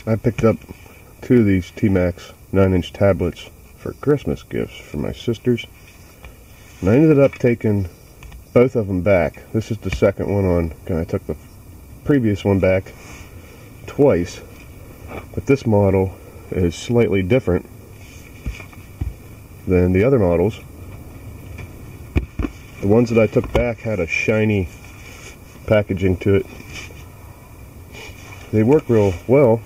I picked up two of these TMAX 9-inch tablets for Christmas gifts for my sisters, and I ended up taking both of them back. This is the second one on, I took the previous one back twice, but this model is slightly different than the other models. The ones that I took back had a shiny packaging to it. They work real well.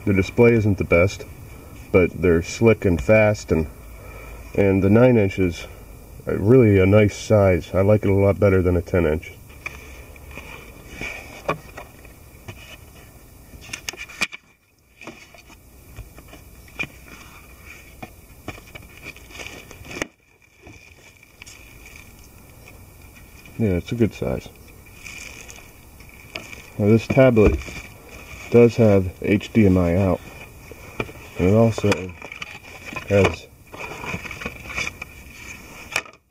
The display isn't the best, but they're slick and fast, and the 9-inch is really a nice size. I like it a lot better than a 10-inch. Yeah, it's a good size. Now this tablet does have HDMI out, and it also has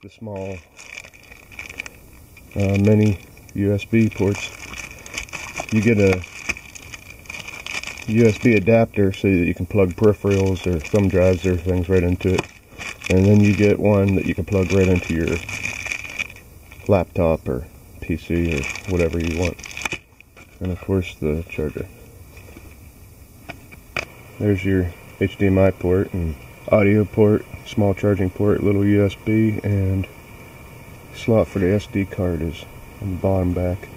the small mini USB ports. You get a USB adapter so that you can plug peripherals or thumb drives or things right into it, and then you get one that you can plug right into your laptop or PC or whatever you want, and of course the charger. There's your HDMI port and audio port, small charging port, little USB, and slot for the SD card is on the bottom back.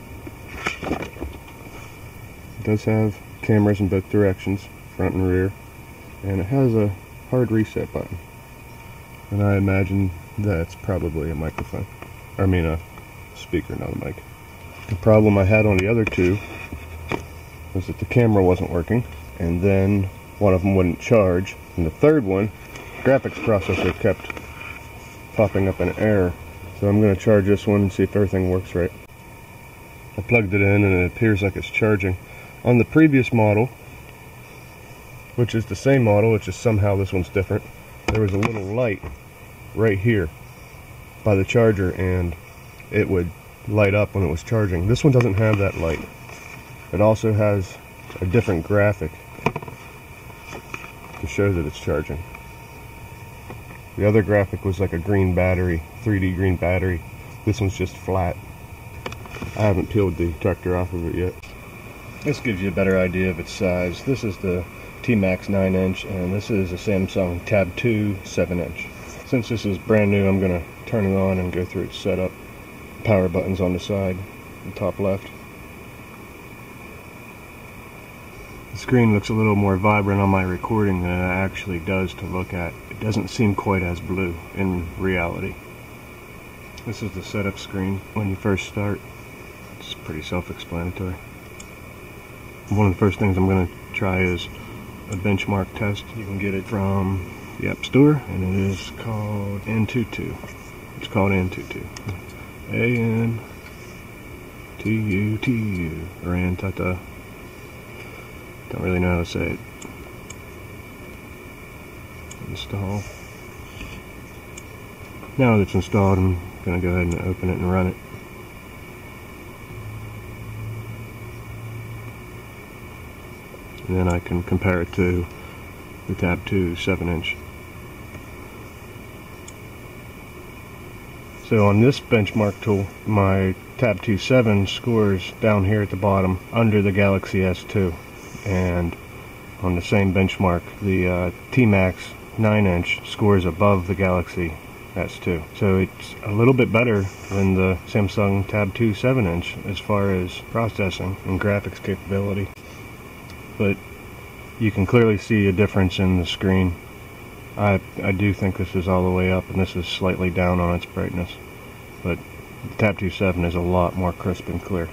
It does have cameras in both directions, front and rear, and it has a hard reset button, and I imagine that's probably a microphone. I mean a speaker, not a mic. The problem I had on the other two was that the camera wasn't working, and then one of them wouldn't charge, and the third one, graphics processor, kept popping up an error. So I'm going to charge this one and see if everything works right. I plugged it in and it appears like it's charging. On the previous model, which is the same model, it's just somehow this one's different, there was a little light right here by the charger, and it would light up when it was charging. This one doesn't have that light. It also has a different graphic to show that it's charging. The other graphic was like a green battery, 3D green battery. This one's just flat. I haven't peeled the protector off of it yet. This gives you a better idea of its size. This is the TMAX 9-inch, and this is a Samsung Tab 2 7-inch. Since this is brand new, I'm going to turn it on and go through its setup. Power buttons on the side, the top left. The screen looks a little more vibrant on my recording than it actually does to look at. It doesn't seem quite as blue in reality. This is the setup screen when you first start. It's pretty self-explanatory. One of the first things I'm going to try is a benchmark test. You can get it from the App Store, and it is called Antutu. It's called Antutu. A-N-T-U-T-U, or Antutu. Don't really know how to say it. Install. Now that it's installed, I'm going to go ahead and open it and run it. And then I can compare it to the Tab 2 7-inch. So on this benchmark tool, my Tab 2 7 scores down here at the bottom under the Galaxy S2. And on the same benchmark, the TMAX 9-inch scores above the Galaxy S2. So it's a little bit better than the Samsung Tab 2 7-inch as far as processing and graphics capability. But you can clearly see a difference in the screen. I do think this is all the way up and this is slightly down on its brightness. But the Tab 2 7 is a lot more crisp and clear.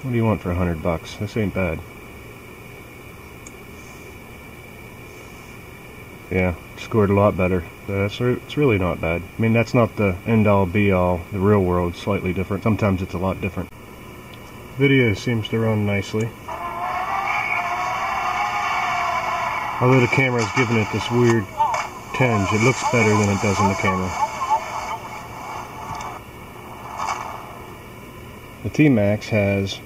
What do you want for $100? This ain't bad. Yeah, scored a lot better. It's really not bad. I mean, that's not the end-all be-all. The real world's slightly different. Sometimes it's a lot different. Video seems to run nicely. Although the camera's giving it this weird tinge, it looks better than it does in the camera. The TMAX has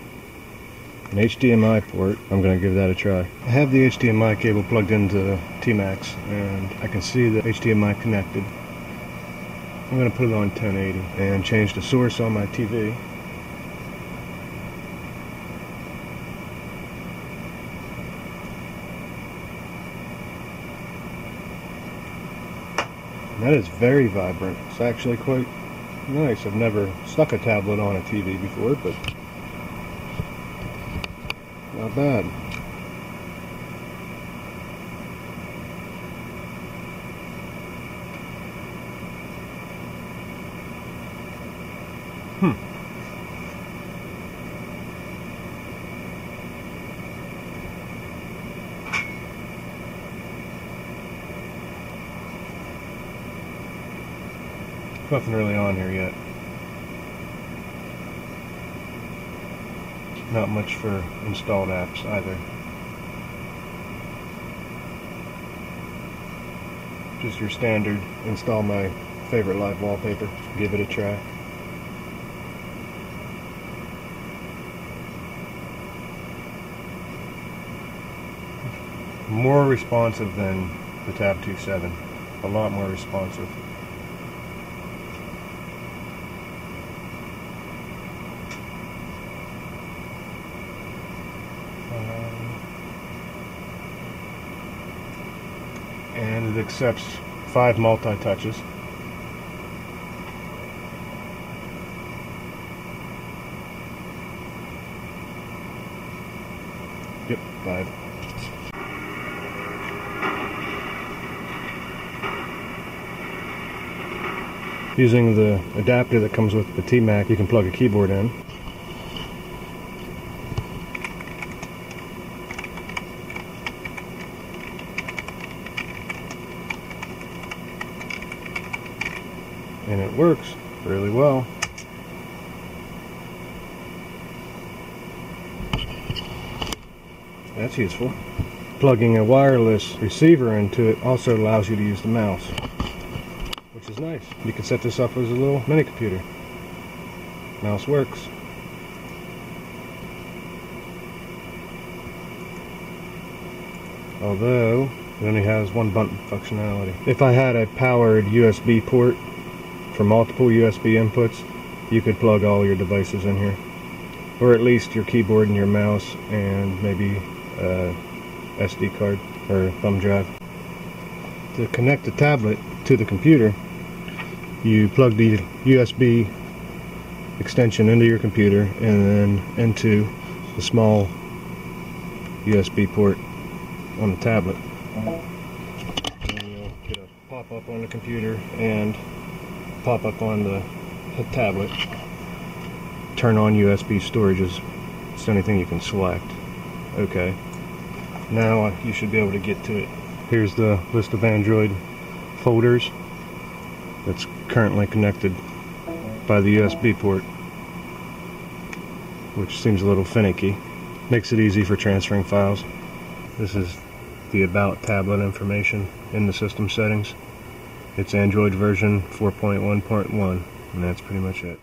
an HDMI port. I'm going to give that a try. I have the HDMI cable plugged into TMAX, and I can see the HDMI connected. I'm going to put it on 1080 and change the source on my TV. And that is very vibrant. It's actually quite nice. I've never stuck a tablet on a TV before, but not bad. Nothing really on here yet. Not much for installed apps either. Just your standard install my favorite live wallpaper, give it a try. More responsive than the Tab 2.7. A lot more responsive. And it accepts 5 multi-touches. Yep, 5. Using the adapter that comes with the TMAX, you can plug a keyboard in. And it works really well. That's useful. Plugging a wireless receiver into it also allows you to use the mouse, which is nice. You can set this up as a little mini computer. Mouse works. Although it only has 1 button functionality. If I had a powered USB port for multiple USB inputs, you could plug all your devices in here, or at least your keyboard and your mouse and maybe a SD card or thumb drive. To connect the tablet to the computer, you plug the USB extension into your computer and then into the small USB port on the tablet. And you'll get a pop-up on the computer and pop up on the tablet. Turn on USB storages. It's the only thing you can select. Okay. Now you should be able to get to it. Here's the list of Android folders that's currently connected by the USB port, which seems a little finicky. Makes it easy for transferring files. This is the About tablet information in the system settings. It's Android version 4.1.1, and that's pretty much it.